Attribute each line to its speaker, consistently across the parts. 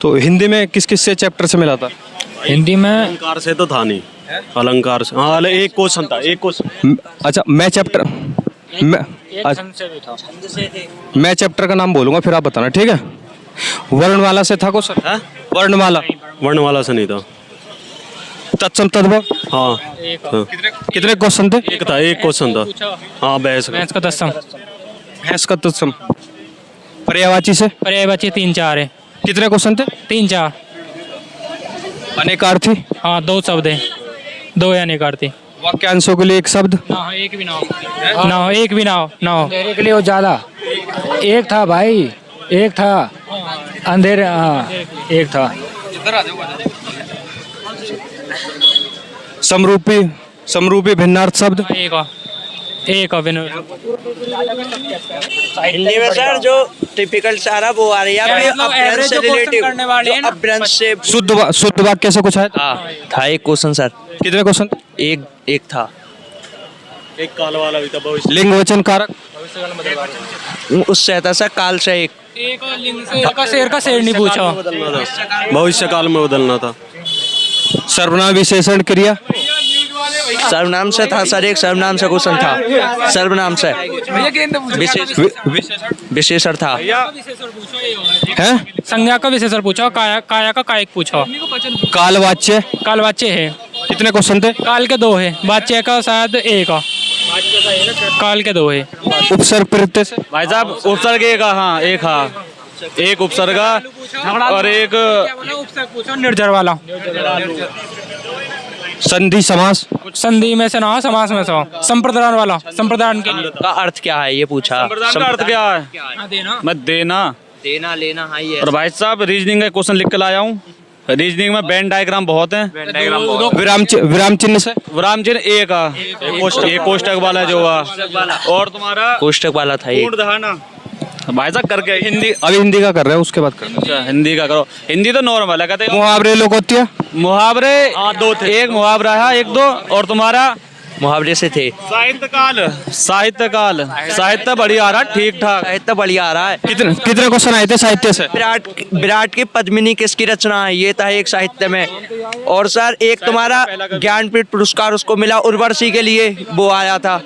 Speaker 1: तो हिंदी में किस किस से चैप्टर से मिला था?
Speaker 2: हिंदी में
Speaker 3: अलंकार से तो था नहीं, अलंकार से हाँ एक क्वेश्चन था, एक क्वेश्चन।
Speaker 1: अच्छा मैं चैप्टर मैं
Speaker 2: छंद से भी था।
Speaker 1: मैं चैप्टर का नाम बोलूंगा फिर आप बताना, ठीक है? वर्णमाला से था क्वेश्चन?
Speaker 3: है
Speaker 1: वर्णमाला।
Speaker 3: वर्णमाला से नहीं था।
Speaker 1: तत्सम तद्भव
Speaker 3: हाँ हाँ,
Speaker 1: कितने क्वेश्चन थे?
Speaker 3: एक था, एक क्वेश्चन था। हाँ बहस का।
Speaker 2: मैथ्स का तत्सम।
Speaker 1: भैंस का तत्सम। पर्यायवाची से
Speaker 2: पर्यायवाची 3-4 है।
Speaker 1: कितने क्वेश्चन थे?
Speaker 2: 3-4।
Speaker 1: अनेकार्थी।
Speaker 2: हाँ 2 शब्द है, 2 है अनेकार्थी।
Speaker 1: वाक्यांशों के लिए एक शब्द।
Speaker 2: ना एक भी ना हो, ना हो एक भी ना हो, ना हो।
Speaker 4: अंधेरे के लिए वो ज्यादा एक था भाई, एक था अंधेरे, हाँ एक था।
Speaker 1: समरूपी समरूपी भिन्नार्थ शब्द।
Speaker 2: एक
Speaker 5: हिंदी में सर जो टिपिकल सारा वो आ रही है आपके
Speaker 2: मतलब
Speaker 5: अपभ्रंश
Speaker 2: average
Speaker 5: से
Speaker 2: जो question
Speaker 5: रिलेटिव,
Speaker 2: करने वाले हैं ना।
Speaker 5: अपभ्रंश से
Speaker 1: शुद्ध वाक्य से कुछ है?
Speaker 5: था एक क्वेश्चन सर,
Speaker 1: कितने क्वेश्चन?
Speaker 5: एक था।
Speaker 3: एक काल वाला भी था, भविष्य
Speaker 1: लिंग वचन कारक।
Speaker 5: उससे था सर काल से एक।
Speaker 2: शेर का शेर नहीं पूछा।
Speaker 3: बदलना था, भविष्य काल में बदलना था।
Speaker 1: सर्वनाम विशेषण क्रिया।
Speaker 5: सर्वनाम से था सर, एक सर्वनाम से क्वेश्चन था, सर्वनाम से विशेषण था।
Speaker 1: है
Speaker 2: संज्ञा का विशेषण पूछा, काया का कायक पूछा।
Speaker 1: कालवाच्य।
Speaker 2: कालवाच्य है।
Speaker 1: कितने क्वेश्चन थे?
Speaker 2: काल के 2 है, वाच्य का शायद 1 है। काल के 2 है।
Speaker 1: उपसर्ग प्रत्यय से।
Speaker 3: भाई साहब उपसर्ग एक, हाँ एक, हाँ एक उपसर्ग और एक
Speaker 2: निर्जर वाला।
Speaker 1: संधि समास।
Speaker 2: संधि में से ना हो, समास में से हो। संप्रदान वाला, संप्रदान के लिए।
Speaker 5: का अर्थ क्या है ये पूछा।
Speaker 3: संप्रदान का अर्थ क्या है?
Speaker 2: देना।
Speaker 3: मैं देना।
Speaker 5: देना लेना, हाँ ये।
Speaker 3: और भाई साहब रीजनिंग का क्वेश्चन लिख के लाया हूँ। रीजनिंग में वेन डायग्राम बहुत है।
Speaker 1: विराम चिन्ह से।
Speaker 3: विराम चिन्ह एक आ, एक कोष्टक वाला जो हुआ, और तुम्हारा
Speaker 5: कोष्टक वाला था ये।
Speaker 3: पूर्ण धारणा। भाई साहब करके हिंदी,
Speaker 1: अभी हिंदी का कर रहे हैं, उसके बाद कर।
Speaker 3: अच्छा हिंदी का करो। हिंदी तो नॉर्मल है, कहते हैं
Speaker 1: मुहावरे लोकोक्तियाँ।
Speaker 3: मुहावरे 2 थे, एक मुहावरा है, 1-2, और तुम्हारा
Speaker 5: मुहावरे से थे।
Speaker 3: साहित्य काल साहित्य बढ़िया आ रहा, ठीक ठाक।
Speaker 5: साहित्य बढ़िया आ रहा है।
Speaker 1: कितने क्वेश्चन आए थे साहित्य से?
Speaker 5: विराट की पद्मिनी किसकी रचना है, ये था एक साहित्य में। और सर एक तुम्हारा ज्ञानपीठ पुरस्कार उसको मिला, उर्वशी के लिए वो आया था।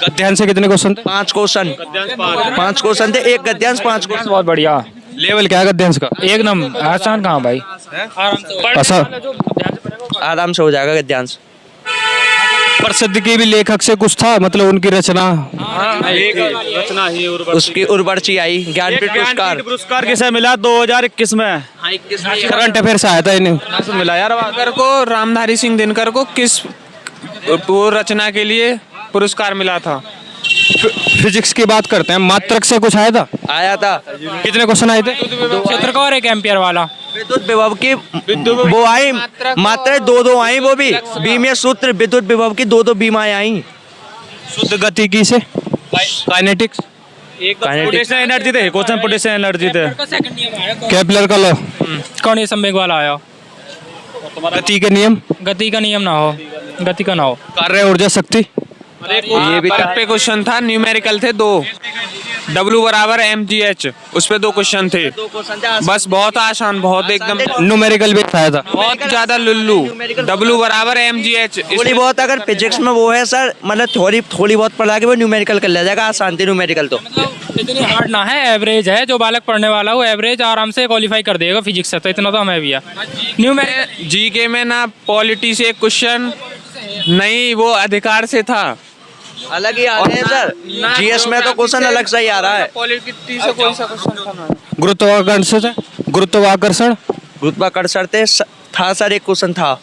Speaker 1: गद्यांश से कितने क्वेश्चन थे?
Speaker 5: 5 क्वेश्चन, 5 क्वेश्चन थे, एक गद्यांश 5 क्वेश्चन।
Speaker 4: बहुत बढ़िया।
Speaker 1: लेवल क्या है गद्यांश का?
Speaker 2: एक नंबर।
Speaker 4: आसान कहाँ भाई,
Speaker 5: आराम से हो जाएगा गद्यांश।
Speaker 1: प्रसिद्ध की भी लेखक से कुछ था, मतलब उनकी रचना।
Speaker 3: रचना ही
Speaker 5: उसकी उर्वशी आई। ज्ञानपीठ पुरस्कार
Speaker 3: पुरस्कार किसे मिला? 2021 में
Speaker 1: करंट अफेयर से आया था इन्हें।
Speaker 3: मिला यार।
Speaker 6: दिनकर को, रामधारी सिंह दिनकर को किस वो रचना के लिए पुरस्कार मिला था?
Speaker 1: फिजिक्स की बात करते हैं, मात्रक से कुछ आया था?
Speaker 5: आया था।
Speaker 1: कितने क्वेश्चन आए थे?
Speaker 2: क्षेत्र का और एक एम्पियर वाला।
Speaker 5: विद्युत विभव की वो आई मात्रा 2 आई, वो भी बीमीय सूत्र। विद्युत विभव की 2 बीमाएं आई।
Speaker 1: शुद्ध गतिकी से काइनेटिक्स।
Speaker 3: पोटेंशियल एनर्जी थे, क्वेश्चन पोटेंशियल एनर्जी थे।
Speaker 1: केपलर का लॉ।
Speaker 2: कौन संवेग वाला आया?
Speaker 1: गति के नियम।
Speaker 2: गति का नियम ना हो, गति का ना हो।
Speaker 1: कार्य ऊर्जा शक्ति।
Speaker 5: ये भी
Speaker 6: पे क्वेश्चन था, न्यूमेरिकल थे 2। W = mgh, उस पे 2 क्वेश्चन थे। बस बहुत आसान, बहुत एकदम
Speaker 1: न्यूमेरिकल भी आया था।
Speaker 6: बहुत ज्यादा लुल्लू। W = mgh।
Speaker 5: थोड़ी बहुत अगर फिजिक्स में वो है सर, मतलब थोड़ी बहुत पढ़ा के वो न्यूमेरिकल कर लिया जाएगा, आसान थी न्यूमेरिकल तो।
Speaker 2: इतनी हार्ड ना है, एवरेज है। जो बालक पढ़ने वाला हो एवरेज आराम से क्वालिफाई कर देगा फिजिक्स से, तो इतना तो हमें भी है।
Speaker 6: GK में ना पॉलिटी से क्वेश्चन नहीं, वो अधिकार से था।
Speaker 5: अलग ही आ रहे हैं सर। जीएस में तो क्वेश्चन अलग सा ही आ रहा है।
Speaker 6: पॉलिटी से कोई सा क्वेश्चन था ना।
Speaker 1: गुरुत्वाकर्षण
Speaker 5: गुरुत्वाकर्षण था सर, एक क्वेश्चन था।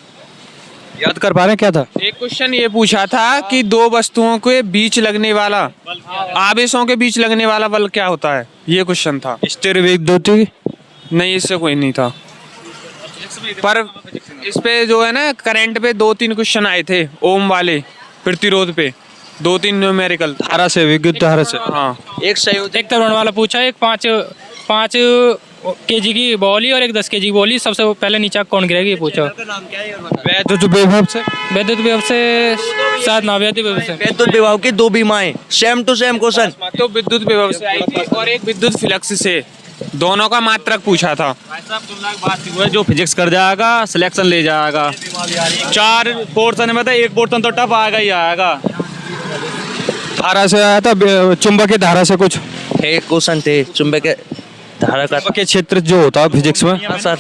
Speaker 1: याद कर पा रहे हैं क्या था?
Speaker 6: एक क्वेश्चन ये पूछा था कि 2 वस्तुओं के बीच लगने वाला, आवेशों के बीच लगने वाला बल क्या होता है, ये क्वेश्चन था।
Speaker 1: स्थिर विद्युत।
Speaker 6: नहीं, इससे कोई नहीं था। पर इस पे जो है ना करंट पे 2-3 क्वेश्चन आए थे, ओम वाले प्रतिरोध पे 2-3 न्यूमेरिकल।
Speaker 1: धारा से, विद्युत धारा से।
Speaker 6: हाँ,
Speaker 5: एक संयोजक
Speaker 2: एक त्वरण वाला पूछा, एक 5 kg की बॉली और एक 10 kg की बॉली, सबसे पहले नीचे कौन गिरेगी ये पूछा।
Speaker 1: विद्युत विभव से।
Speaker 2: विद्युत विभव से शायद ना, विद्युत विभव से।
Speaker 5: विद्युत विभव की 2 बीमाएं, सेम टू सेम क्वेश्चन।
Speaker 6: तो विद्युत विभव से आई थी और एक विद्युत फ्लक्स से। दोनों का मात्रक पूछा था।
Speaker 3: जो फिजिक्स कर जाएगा सिलेक्शन ले जाएगा। 4 पोर्शन में था, एक पोर्शन तो टफ आएगा ही आएगा।
Speaker 1: धारा से आया था, चुंबकीय धारा से कुछ
Speaker 5: एक क्वेश्चन थे चुंबकीय धारा का।
Speaker 1: चुंबकीय क्षेत्र जो होता है फिजिक्स में।
Speaker 5: हाँ सर,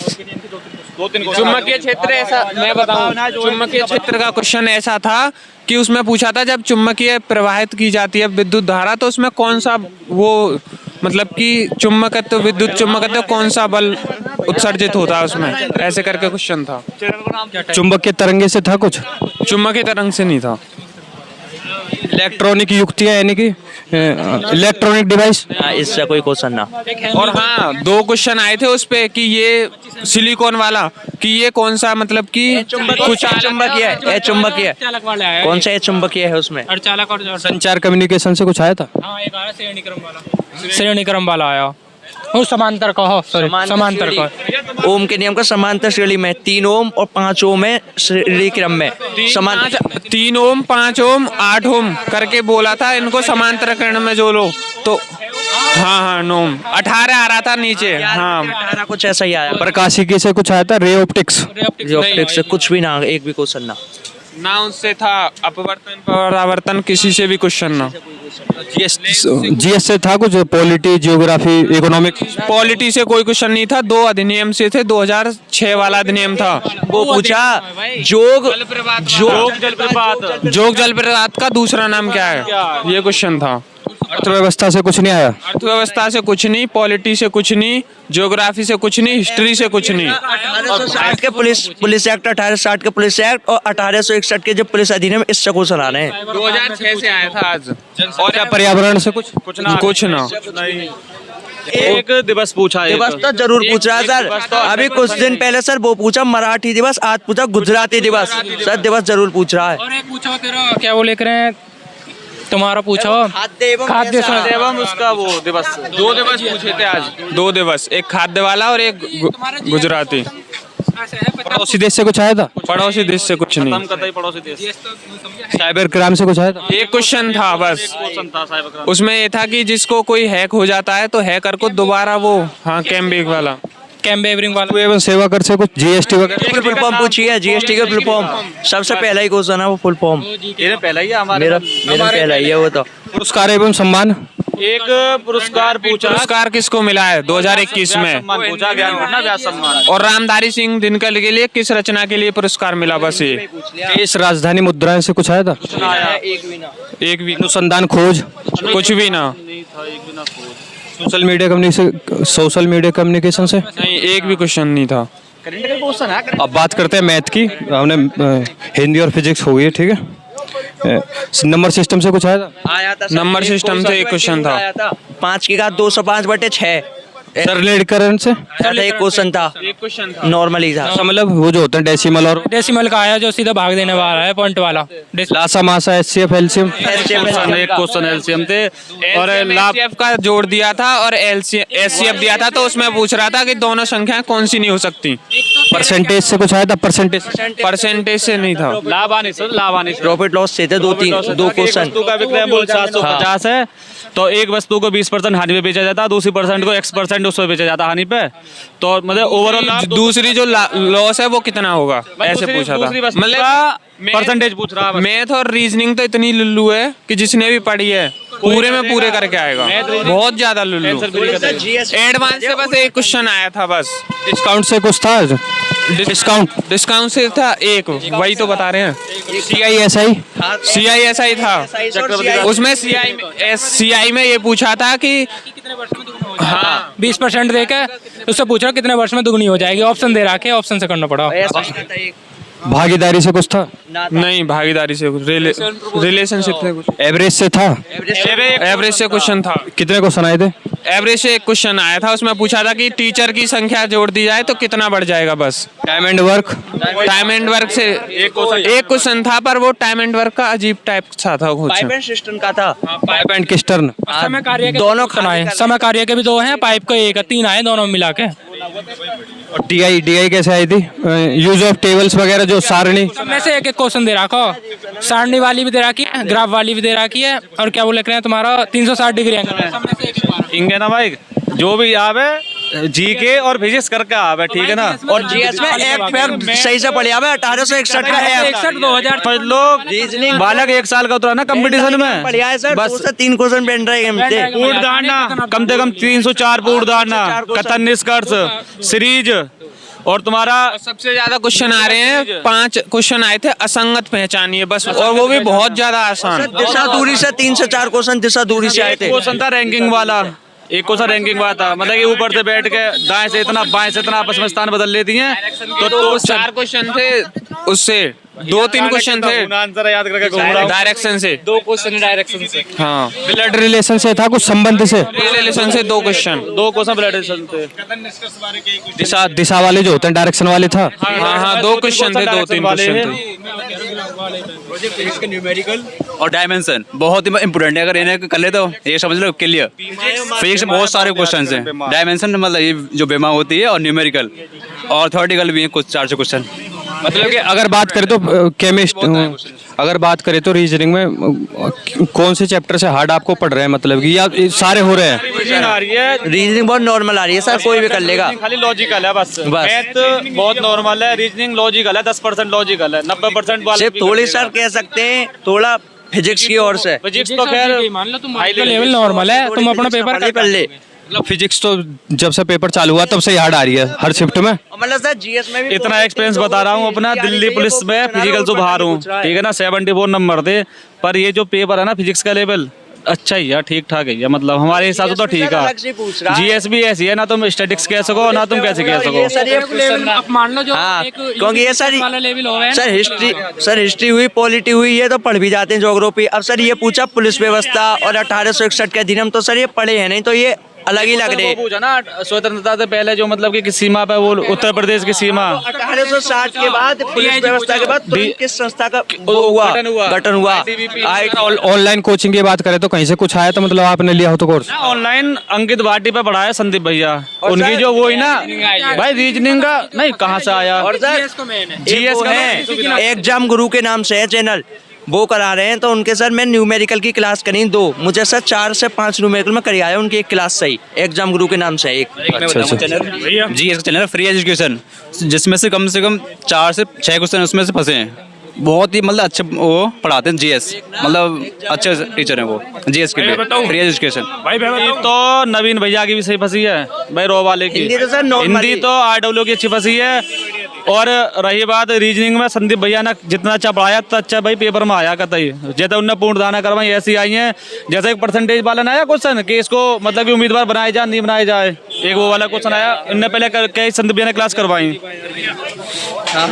Speaker 6: चुंबकीय क्षेत्र ऐसा मैं बताऊं, चुंबकीय क्षेत्र का क्वेश्चन ऐसा था कि उसमें पूछा था जब चुंबकीय प्रवाहित की जाती है विद्युत धारा तो उसमें कौन सा वो मतलब कि चुंबकत्व विद्युत चुंबकत्व कौन सा बल उत्सर्जित होता है उसमें, ऐसे करके क्वेश्चन था।
Speaker 1: चुंबकीय तरंगे से था कुछ।
Speaker 6: चुंबकीय तरंग से नहीं था।
Speaker 1: इलेक्ट्रॉनिक युक्तियाँ यानी कि इलेक्ट्रॉनिक डिवाइस।
Speaker 5: इससे कोई क्वेश्चन ना।
Speaker 6: और हाँ 2 क्वेश्चन आए थे उस पे कि ये सिलिकॉन वाला कि ये कौन सा मतलब कि
Speaker 5: कुछ चुंबकीय है, चुंबकीय
Speaker 2: चालक वाला है।
Speaker 5: कौन सा चुंबकीय है उसमें?
Speaker 2: अर्धचालक और
Speaker 1: संचार कम्युनिकेशन से कुछ आया था।
Speaker 2: हाँ एक आया श्रेणी क्रम वाला आया। वो समांतर का हो, सॉरी समांतर का।
Speaker 5: ओम के नियम का समांतर श्रेणी में 3 ओम और 5 ओम है श्रेणी क्रम में।
Speaker 6: 3 ओम 5 ओम 8 ओम करके बोला था इनको समांतरकरण में जोड़ो तो हाँ 9 18 आ रहा था नीचे। हाँ
Speaker 5: कुछ ऐसा ही आया।
Speaker 1: प्रकाशिकी से कुछ आया था। रे ऑप्टिक्स
Speaker 5: ऑप्टिक्स से कुछ भी ना, एक भी क्वेश्चन
Speaker 6: ना उससे था। अपवर्तन परावर्तन किसी से भी क्वेश्चन ना।
Speaker 1: जीएस से था कुछ। Polity, geography, economic.
Speaker 6: पॉलिटी से कोई क्वेश्चन नहीं था। 2 अधिनियम से थे। 2006 वाला अधिनियम था।
Speaker 5: वो पूछा जोग
Speaker 6: जलप्रपात का दूसरा नाम क्या है, ये क्वेश्चन था।
Speaker 1: अर्थव्यवस्था से कुछ नहीं आया।
Speaker 6: अर्थव्यवस्था से कुछ नहीं, पॉलिटी से कुछ नहीं, ज्योग्राफी से कुछ नहीं, हिस्ट्री से कुछ नहीं।
Speaker 5: 1860 के पुलिस एक्ट, 1860 के पुलिस एक्ट और 1861 के जो पुलिस अधिनियम, इससे क्वेश्चन आ रहे हैं।
Speaker 6: 2006 से आया था आज।
Speaker 1: और क्या पर्यावरण से कुछ
Speaker 6: ना।
Speaker 3: एक दिवस पूछा है।
Speaker 5: दिवस तो जरूर पूछ रहा है सर। अभी कुछ दिन पहले सर वो पूछा मराठी दिवस, आज पूछा गुजराती दिवस। सर दिवस जरूर पूछ रहा है।
Speaker 2: और एक पूछो तेरा क्या वो लेकर हैं तुम्हारा पूछो खाद्य
Speaker 3: एवं उसका वो दिवस।
Speaker 6: 2 दिवस पूछे थे आज। 2 दिवस, एक खाद्य वाला और एक गुजराती।
Speaker 1: पड़ोसी देश से कुछ आया था।
Speaker 6: पड़ोसी देश से कुछ नहीं।
Speaker 3: पड़ोसी देश।
Speaker 1: साइबर क्राइम से कुछ आया था।
Speaker 6: एक क्वेश्चन था बस। उसमें ये था कि जिसको कोई हैक हो जाता है तो हैकर को दोबारा वो कैम्बिंग वाला
Speaker 2: वाला
Speaker 1: एवं सेवा कर से कुछ। जीएसटी वगैरह
Speaker 5: फुल फॉर्म पूछी है। जीएसटी का फुल फॉर्म सबसे पहला ही क्वेश्चन है वो फुल फॉर्म।
Speaker 3: पहला ही है
Speaker 5: मेरा पहला ही है वो तो।
Speaker 1: पुरस्कार एवं सम्मान।
Speaker 3: एक पुरस्कार पूछा।
Speaker 6: पुरस्कार किसको मिला है 2021 में?
Speaker 3: पूछा व्यास सम्मान।
Speaker 6: और रामधारी सिंह दिनकर के लिए किस रचना के लिए पुरस्कार मिला? बस ये।
Speaker 1: देश राजधानी मुद्राएं से कुछ आया था।
Speaker 6: एक भी
Speaker 1: अनुसंधान खोज
Speaker 6: कुछ भी ना।
Speaker 1: सोशल मीडिया कम्युनिकेशन से
Speaker 6: नहीं, एक भी क्वेश्चन नहीं था।
Speaker 1: अब बात करते हैं मैथ की। हमने हिंदी और फिजिक्स हो गई, ठीक है। नंबर सिस्टम से कुछ आया था।
Speaker 6: नंबर सिस्टम से एक क्वेश्चन था।
Speaker 5: 5 की घात 205/6।
Speaker 1: सरलीकरण से
Speaker 5: एक क्वेश्चन था। नॉर्मली था।
Speaker 1: मतलब वो जो होता है डेसिमल और
Speaker 2: डेसिमल का आया जो सीधा भाग देने वाला है, पॉइंट वाला।
Speaker 1: लासा मासा एचसीएफ एलसीएम।
Speaker 3: एक क्वेश्चन एलसीएम थे और
Speaker 6: एलसीएफ का जोड़ दिया था और एचसीएफ दिया था तो उसमें पूछ रहा था कि दोनों संख्याएं कौन सी नहीं हो सकती।
Speaker 1: परसेंटेज से कुछ आया था।
Speaker 6: परसेंटेज से नहीं था।
Speaker 3: लाभानी
Speaker 5: प्रॉफिट लॉस से थे 2 क्वेश्चन।
Speaker 3: वस्तु का विक्रय मूल्य 750 है तो एक वस्तु को 20% हानि पे बेचा जाता है, दूसरी परसेंट को X% उस पर बेचा जाता है हानि पे। तो मतलब ओवरऑल
Speaker 6: दूसरी जो लॉस है वो कितना होगा, ऐसे पूछा था। मतलब
Speaker 3: परसेंटेज पूछ रहा है।
Speaker 6: मैथ और रीजनिंग तो इतनी लुल्लू है कि जिसने भी पढ़ी है पूरे में पूरे करके आएगा। बहुत ज्यादा लुल्लू। एडवांस से बस एक क्वेश्चन आया था बस।
Speaker 1: डिस्काउंट से कुछ था।
Speaker 6: डिस्काउंट से था एक, वही तो बता रहे हैं। CISI था। उसमें CI में ये पूछा था कि
Speaker 2: 20% देकर उससे पूछ रहा कितने वर्ष में दुगनी हो जाएगी। ऑप्शन दे रखे, ऑप्शन से करना पड़ा।
Speaker 1: भागीदारी से कुछ था।
Speaker 6: नहीं, भागीदारी से रिलेशनशिप से कुछ।
Speaker 1: एवरेज से था।
Speaker 6: एवरेज से क्वेश्चन था।
Speaker 1: कितने क्वेश्चन आए थे?
Speaker 6: एवरेज से एक क्वेश्चन आया था। उसमें पूछा था कि टीचर की संख्या जोड़ दी जाए तो कितना बढ़ जाएगा बस।
Speaker 1: टाइम एंड वर्क
Speaker 6: से एक क्वेश्चन था पर वो टाइम एंड वर्क का अजीब टाइप सा था।
Speaker 5: पाइप एंड सिस्टम का था।
Speaker 1: Pipe and cistern.
Speaker 2: समय कार्य के
Speaker 5: दोनों
Speaker 2: आए। समय कार्य के भी 2 हैं, पाइप का 1 है, 3 आए दोनों मिला के।
Speaker 1: और DI कैसे आई थी? यूज ऑफ टेबल्स वगैरह जो सारणी।
Speaker 2: में से एक क्वेश्चन दे रखा। सारणी वाली भी दे रखी है, ग्राफ वाली भी दे रखी है और क्या वो लिख रहे हैं तुम्हारा 360 डिग्री एंगल।
Speaker 3: इंगे ना भाई जो भी आवे जीके और फिजिक्स करके आवे, ठीक है ना।
Speaker 5: और जीएस में एक फैक्ट सही से पढ़िया है 1861 का है
Speaker 2: 61
Speaker 3: लोग
Speaker 5: रीजनिंग
Speaker 3: बालक 1 साल का उतरा ना कंपटीशन में,
Speaker 5: बढ़िया है सर,
Speaker 3: बस
Speaker 5: 2 से 3 क्वेश्चन बन रहे हैं
Speaker 3: पूर्ण धारणा कम से कम 304 पूर्ण धारणा, कथन निष्कर्ष सीरीज, और तुम्हारा
Speaker 6: सबसे ज्यादा क्वेश्चन आ रहे हैं 5 क्वेश्चन आए थे असंगत पहचानिए बस, और वो भी बहुत ज्यादा आसान।
Speaker 5: दिशा दूरी से 3 से 4 क्वेश्चन दिशा दूरी से आए थे।
Speaker 3: क्वेश्चन था रैंकिंग वाला, एक क्वेश्चन रैंकिंग वाला था, मतलब कि ऊपर से बैठ के दाएं से इतना बाएं से इतना आपस में स्थान बदल लेती हैं।
Speaker 6: तो 4 क्वेश्चन थे उससे, 2-3 क्वेश्चन थे
Speaker 3: आंसर याद करके घूम रहा हूं।
Speaker 6: डायरेक्शन से,
Speaker 2: 2 क्वेश्चन डायरेक्शन से।
Speaker 6: हाँ
Speaker 1: ब्लड रिलेशन से था, कुछ संबंध से।
Speaker 6: रिलेशन से 2 क्वेश्चन,
Speaker 3: 2 क्वेश्चन ब्लड रिलेशन थे।
Speaker 1: दिशा दिशा वाले जो होते हैं डायरेक्शन वाले था।
Speaker 6: हाँ 2 क्वेश्चन थे, 2-3 क्वेश्चन थे।
Speaker 7: और डायमेंशन बहुत ही इंपोर्टेंट है, अगर इन्हें कर ले तो ये समझ लो क्लियर। फिजिक्स में बहुत सारे क्वेश्चन हैं, डायमेंशन मतलब ये जो बेमा होती है, और न्यूमेरिकल और थ्योरेटिकल भी है कुछ 400 क्वेश्चन।
Speaker 1: मतलब कि अगर बात करें तो अगर बात करें तो रीजनिंग में कौन से चैप्टर से हार्ड आपको पढ़ रहे हैं, मतलब कि या सारे हो रहे हैं?
Speaker 3: रीजनिंग आ रही है,
Speaker 5: रीजनिंग बहुत नॉर्मल आ रही है सर, कोई भी कर लेगा।
Speaker 3: खाली लॉजिकल है बस। मैथ बहुत नॉर्मल है, रीजनिंग लॉजिकल है, 10% लॉजिकल है, 90% वाले
Speaker 5: सिर्फ थोड़ी सर कह सकते हैं थोड़ा फिजिक्स की ओर से।
Speaker 3: फिजिक्स तो खैर
Speaker 2: मान लो तुम लेवल नॉर्मल है, तुम अपना पेपर
Speaker 5: कर ले।
Speaker 1: मतलब फिजिक्स तो जब से पेपर चालू हुआ तब से ही हार्ड आ रही है हर शिफ्ट में।
Speaker 5: मतलब सर जीएस में भी
Speaker 3: इतना एक्सपीरियंस बता रहा हूँ अपना, दिल्ली पुलिस में फिजिकल से बाहर हूँ, ठीक है ना। 74 नंबर थे, पर ये जो पेपर है ना फिजिक्स का लेवल अच्छा ही है, ठीक ठाक ही है, मतलब हमारे हिसाब से तो ठीक है। जीएस भी ऐसी है, ना तुम स्टैटिक्स कह सको ना तुम कैसे कह सको।
Speaker 5: सर ये
Speaker 2: मान लो जो
Speaker 5: हाँ,
Speaker 2: एक
Speaker 5: क्योंकि ये सर
Speaker 2: वाला लेवल हो गया
Speaker 5: सर हिस्ट्री हुई, पॉलिटी हुई, ये तो पढ़ भी जाते हैं, ज्योग्राफी। अब सर ये पूछा पुलिस व्यवस्था और 1861 के अधिनियम, तो सर ये पढ़े हैं नहीं, तो ये अलग ही लग रहे हैं।
Speaker 3: वो पूछा ना स्वतंत्रता से पहले जो मतलब कि किस सीमा पे, वो उत्तर प्रदेश की सीमा
Speaker 5: 1860 के बाद पुलिस व्यवस्था के बाद तुरंत किस संस्था का वो हुआ गठन हुआ।
Speaker 1: ऑनलाइन कोचिंग की बात करें तो कहीं से कुछ आया तो मतलब आपने लिया हो तो कोर्स?
Speaker 3: ऑनलाइन अंकित भाटी पे पढ़ाया संदीप भैया, उनकी जो वो ही ना भाई रीजनिंग का नहीं कहाँ से आया।
Speaker 5: और सर
Speaker 3: जीएस का
Speaker 5: है एग्जाम गुरु के नाम से है चैनल, वो करा रहे हैं। तो उनके सर मैं न्यूमेरिकल की क्लास करी 2, मुझे सर 4 से 5 न्यूमेरिकल में करी आया उनकी एक क्लास सही, एग्जाम गुरु के नाम से एक।
Speaker 7: जीएस का चैनल फ्री एजुकेशन, जिसमें से कम 4 से 6 क्वेश्चन उसमें से फंसे हैं। बहुत ही मतलब अच्छे वो पढ़ाते हैं जीएस, मतलब अच्छे टीचर हैं वो जीएस के लिए, फ्री एजुकेशन।
Speaker 3: तो नवीन भैया की भी सही फंसी है भाई, रो वाले की
Speaker 5: हिंदी तो सर normal
Speaker 3: हिंदी
Speaker 5: ही।
Speaker 3: तो आरडब्ल्यू की अच्छी फंसी है। और रही बात रीजनिंग में, संदीप भैया ने जितना अच्छा पढ़ाया उतना अच्छा भाई पेपर में आया कतई, जैसे उनने पूर्ण दाना करवाई ऐसी आई हैं। जैसे एक परसेंटेज वाला ना आया क्वेश्चन कि इसको मतलब कि उम्मीदवार बनाए जाए नहीं बनाए जाए, एक वो वाला क्वेश्चन आया, उनने पहले कई संदीप भैया ने क्लास करवाई।